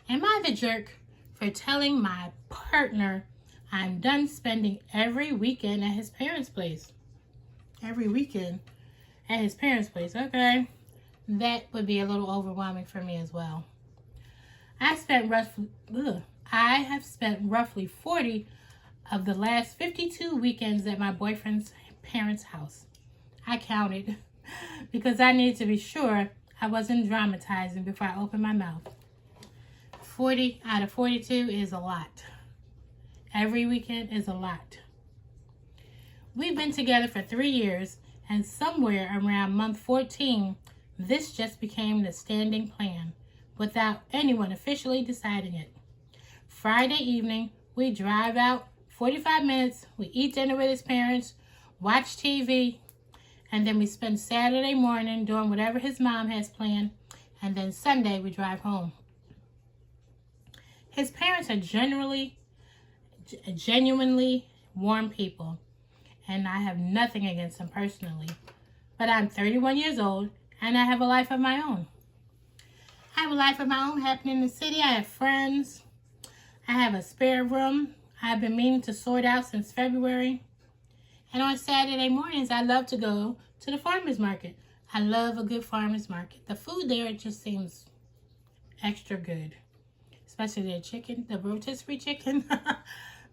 Am I the jerk for telling my partner I'm done spending every weekend at his parents' place? Every weekend at his parents' place, okay. That would be a little overwhelming for me as well. I have spent roughly 40 of the last 52 weekends at my boyfriend's parents' house. I counted because I needed to be sure I wasn't dramatizing before I opened my mouth. 40 out of 42 is a lot. Every weekend is a lot. We've been together for 3 years, and somewhere around month 14, this just became the standing plan without anyone officially deciding it. Friday evening, we drive out 45 minutes, we eat dinner with his parents, watch TV, and then we spend Saturday morning doing whatever his mom has planned, and then Sunday we drive home. His parents are genuinely warm people, and I have nothing against them personally. But I'm 31 years old, and I have a life of my own. I have a life of my own happening in the city. I have friends. I have a spare room I've been meaning to sort out since February. And on Saturday mornings, I love to go to the farmer's market. I love a good farmer's market. The food there just seems extra good. Especially their chicken, the rotisserie chicken.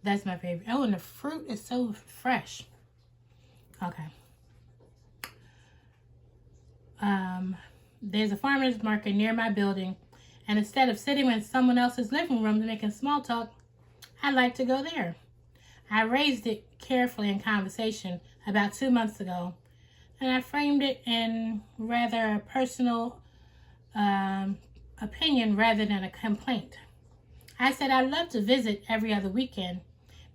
That's my favorite. Oh, and the fruit is so fresh. Okay. There's a farmer's market near my building, and instead of sitting in someone else's living room making small talk, I like to go there. I raised it carefully in conversation about 2 months ago, and I framed it in rather a personal opinion rather than a complaint. I said I'd love to visit every other weekend,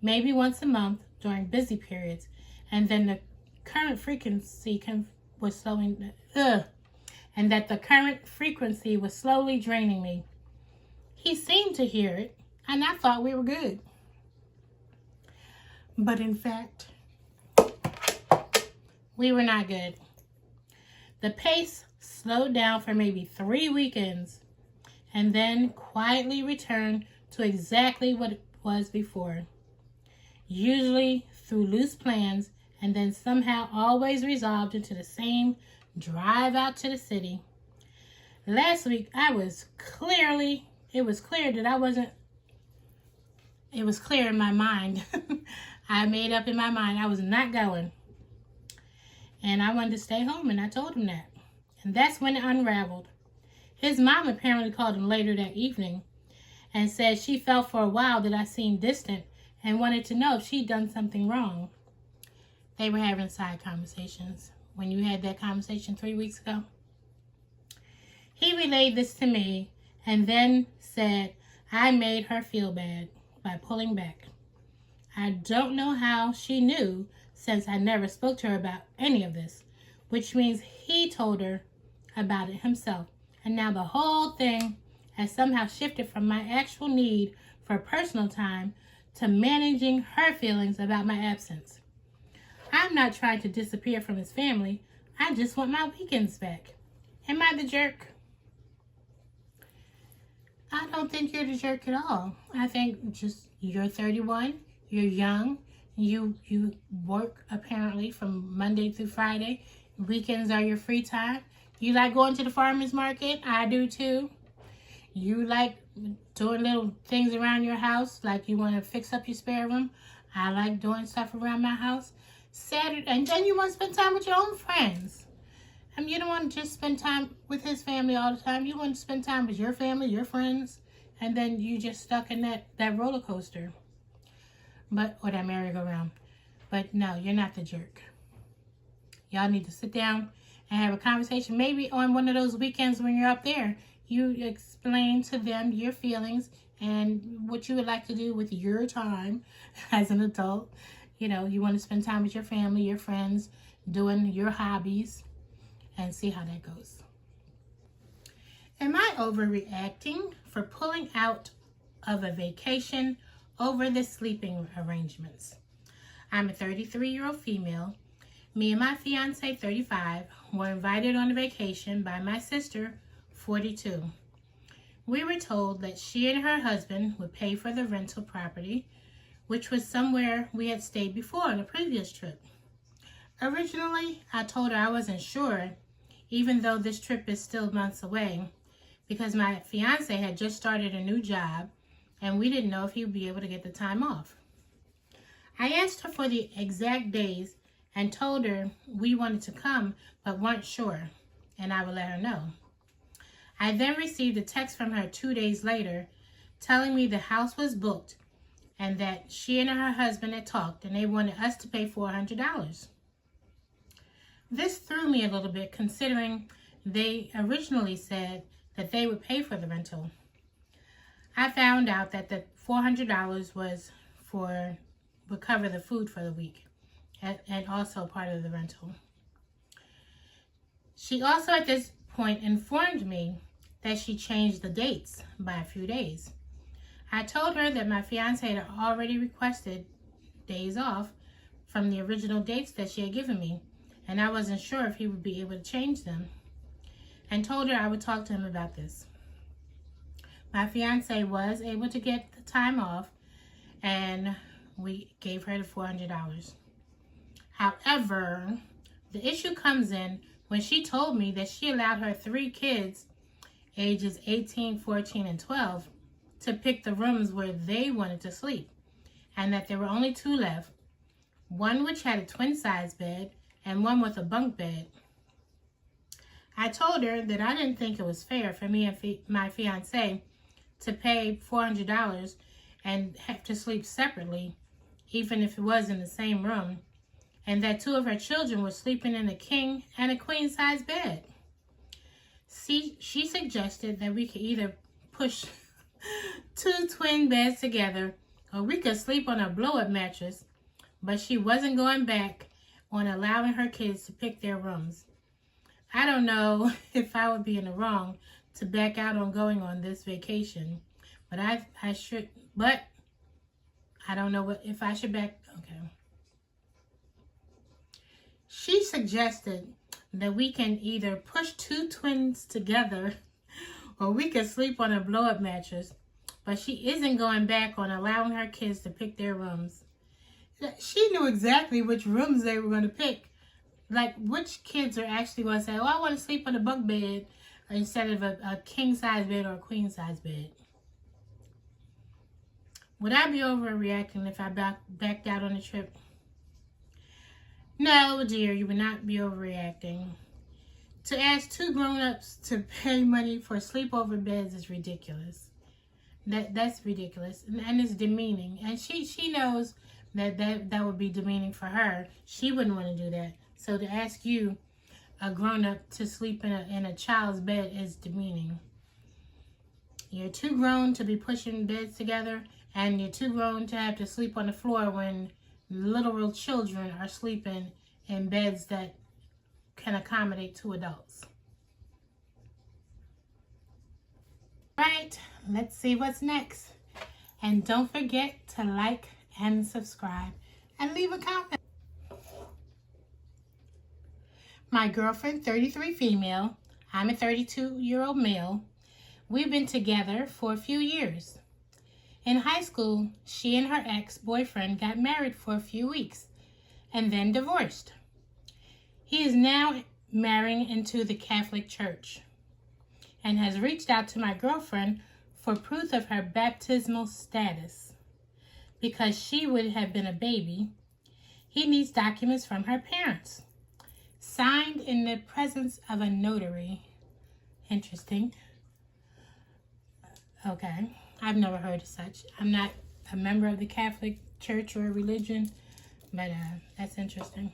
maybe once a month during busy periods, and then the current frequency was slowing. And that the current frequency was slowly draining me. He seemed to hear it, and I thought we were good. But in fact, we were not good. The pace slowed down for maybe 3 weekends, and then quietly returned to exactly what it was before. Usually through loose plans, and then somehow always resolved into the same drive out to the city. Last week, it was clear in my mind. I made up in my mind I was not going. And I wanted to stay home, and I told him that. And that's when it unraveled. His mom apparently called him later that evening and said she felt for a while that I seemed distant and wanted to know if she'd done something wrong. They were having side conversations. When you had that conversation 3 weeks ago. He relayed this to me and then said I made her feel bad by pulling back. I don't know how she knew since I never spoke to her about any of this, which means he told her about it himself. And now the whole thing has somehow shifted from my actual need for personal time to managing her feelings about my absence. I'm not trying to disappear from his family. I just want my weekends back. Am I the jerk? I don't think you're the jerk at all. I think just you're 31, you're young, you work apparently from Monday through Friday. Weekends are your free time. You like going to the farmer's market? I do too. You like doing little things around your house, like you want to fix up your spare room. I like doing stuff around my house. Saturday, and then you want to spend time with your own friends. I mean, you don't want to just spend time with his family all the time. You want to spend time with your family, your friends, and then you just stuck in that roller coaster. Or that merry-go-round. But no, you're not the jerk. Y'all need to sit down and have a conversation. Maybe on one of those weekends when you're up there, you explain to them your feelings and what you would like to do with your time as an adult. You know, you want to spend time with your family, your friends, doing your hobbies, and see how that goes. Am I overreacting for pulling out of a vacation over the sleeping arrangements? I'm a 33-year-old female. Me and my fiance, 35, were invited on a vacation by my sister, 42. We were told that she and her husband would pay for the rental property, which was somewhere we had stayed before on a previous trip. Originally, I told her I wasn't sure, even though this trip is still months away, because my fiance had just started a new job and we didn't know if he would be able to get the time off. I asked her for the exact days and told her we wanted to come but weren't sure, and I would let her know. I then received a text from her 2 days later telling me the house was booked and that she and her husband had talked and they wanted us to pay $400. This threw me a little bit, considering they originally said that they would pay for the rental. I found out that the $400 would cover the food for the week and also part of the rental. She also at this point informed me that she changed the dates by a few days. I told her that my fiance had already requested days off from the original dates that she had given me, and I wasn't sure if he would be able to change them, and told her I would talk to him about this. My fiance was able to get the time off, and we gave her the $400. However, the issue comes in when she told me that she allowed her 3 kids, ages 18, 14, and 12, to pick the rooms where they wanted to sleep, and that there were only 2 left, one which had a twin-size bed and one with a bunk bed. I told her that I didn't think it was fair for me and my fiance to pay $400 and have to sleep separately, even if it was in the same room, and that 2 of her children were sleeping in a king and a queen-size bed. She suggested that we could either push 2 twin beds together or we could sleep on a blow-up mattress, but she wasn't going back on allowing her kids to pick their rooms. I don't know if I would be in the wrong to back out on going on this vacation, but I should, but I don't know if I should back, okay. She suggested that we can either push 2 twins together or we could sleep on a blow-up mattress, but she isn't going back on allowing her kids to pick their rooms. She knew exactly which rooms they were going to pick. Like, which kids are actually going to say, oh, I want to sleep on a bunk bed instead of a king-size bed or a queen-size bed. Would I be overreacting if I backed out on the trip? No, dear, you would not be overreacting. To ask 2 grown-ups to pay money for sleepover beds is ridiculous. That's ridiculous, and it's demeaning. And she knows that would be demeaning for her. She wouldn't want to do that. So to ask you, a grown-up, to sleep in a child's bed is demeaning. You're too grown to be pushing beds together, and you're too grown to have to sleep on the floor when literal children are sleeping in beds that can accommodate 2 adults. Right, let's see what's next. And don't forget to like and subscribe and leave a comment. My girlfriend, 33 female, I'm a 32-year-old male. We've been together for a few years. In high school, she and her ex-boyfriend got married for a few weeks and then divorced. He is now marrying into the Catholic Church and has reached out to my girlfriend for proof of her baptismal status. Because she would have been a baby, he needs documents from her parents, signed in the presence of a notary. Interesting. Okay, I've never heard of such. I'm not a member of the Catholic Church or religion, but that's interesting.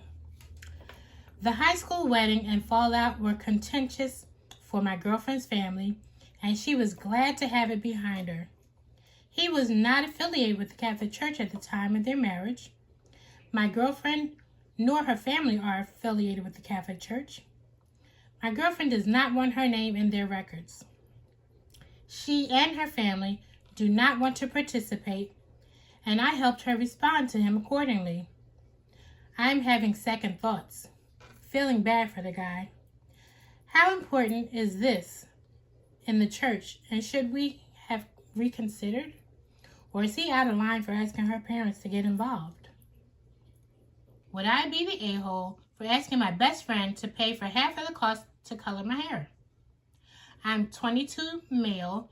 The high school wedding and fallout were contentious for my girlfriend's family, and she was glad to have it behind her. He was not affiliated with the Catholic Church at the time of their marriage. My girlfriend nor her family are affiliated with the Catholic Church. My girlfriend does not want her name in their records. She and her family do not want to participate, and I helped her respond to him accordingly. I'm having second thoughts, feeling bad for the guy. How important is this in the church, and should we have reconsidered? Or is he out of line for asking her parents to get involved? Would I be the a-hole for asking my best friend to pay for half of the cost to color my hair? I'm 22 male,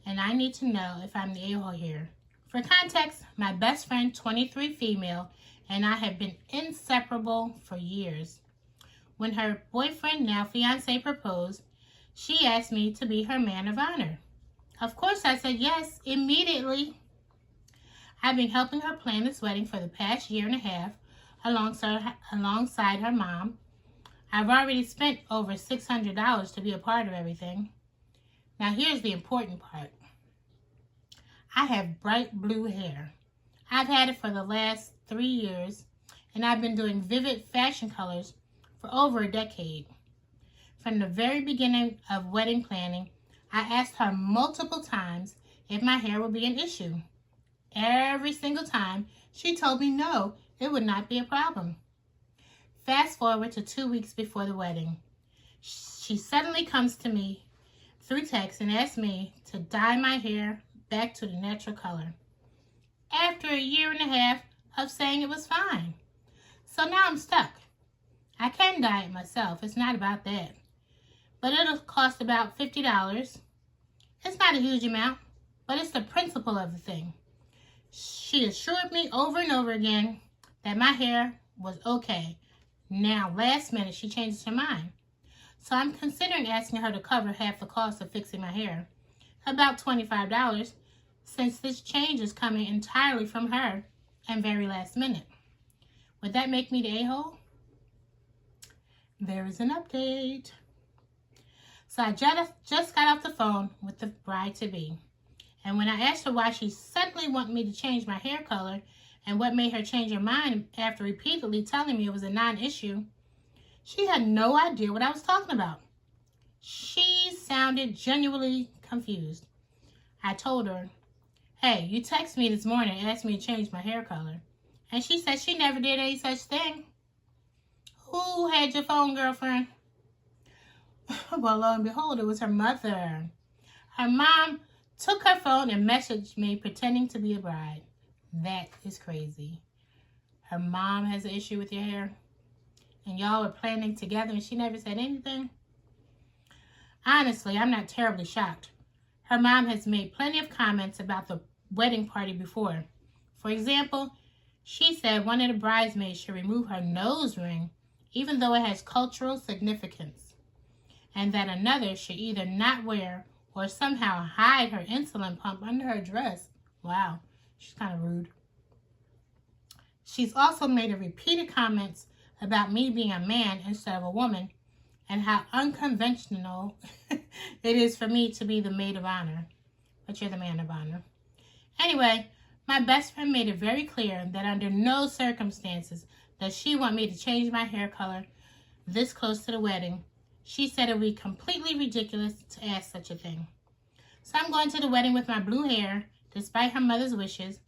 and I need to know if I'm the a-hole here. For context, my best friend, 23 female, and I have been inseparable for years. When her boyfriend, now fiance, proposed, she asked me to be her man of honor. Of course, I said yes immediately. I've been helping her plan this wedding for the past year and a half alongside her mom. I've already spent over $600 to be a part of everything. Now here's the important part. I have bright blue hair. I've had it for the last 3 years, and I've been doing vivid fashion colors for over a decade. From the very beginning of wedding planning, I asked her multiple times if my hair would be an issue. Every single time, she told me no, it would not be a problem. Fast forward to 2 weeks before the wedding. She suddenly comes to me through text and asks me to dye my hair back to the natural color, after a year and a half of saying it was fine. So now I'm stuck. I can dye it myself. It's not about that. But it'll cost about $50. It's not a huge amount, but it's the principle of the thing. She assured me over and over again that my hair was okay. Now, last minute, she changes her mind. So I'm considering asking her to cover half the cost of fixing my hair, about $25, since this change is coming entirely from her and very last minute. Would that make me the a-hole? There is an update. So I just got off the phone with the bride-to-be. And when I asked her why she suddenly wanted me to change my hair color and what made her change her mind after repeatedly telling me it was a non-issue, she had no idea what I was talking about. She sounded genuinely confused. I told her, hey, you texted me this morning and asked me to change my hair color. And she said she never did any such thing. Who had your phone, girlfriend? Well, lo and behold, it was her mother. Her mom took her phone and messaged me pretending to be a bride. That is crazy. Her mom has an issue with your hair, and y'all were planning together and she never said anything? Honestly, I'm not terribly shocked. Her mom has made plenty of comments about the wedding party before. For example, she said one of the bridesmaids should remove her nose ring, even though it has cultural significance, and that another should either not wear or somehow hide her insulin pump under her dress. Wow, she's kind of rude. She's also made repeated comments about me being a man instead of a woman, and how unconventional it is for me to be the maid of honor. But you're the man of honor. Anyway, my best friend made it very clear that under no circumstances does she want me to change my hair color this close to the wedding. She said it would be completely ridiculous to ask such a thing. So I'm going to the wedding with my blue hair, despite her mother's wishes.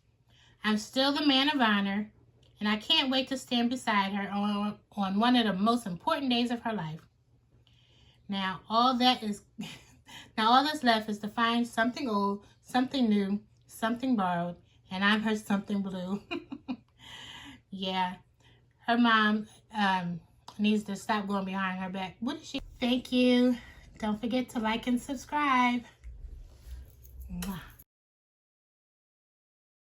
I'm still the man of honor, and I can't wait to stand beside her on one of the most important days of her life. Now all that's left is to find something old, something new, something borrowed, and I'm her something blue. Yeah, her mom needs to stop going behind her back. What is she? Thank you. Don't forget to like and subscribe. Mwah.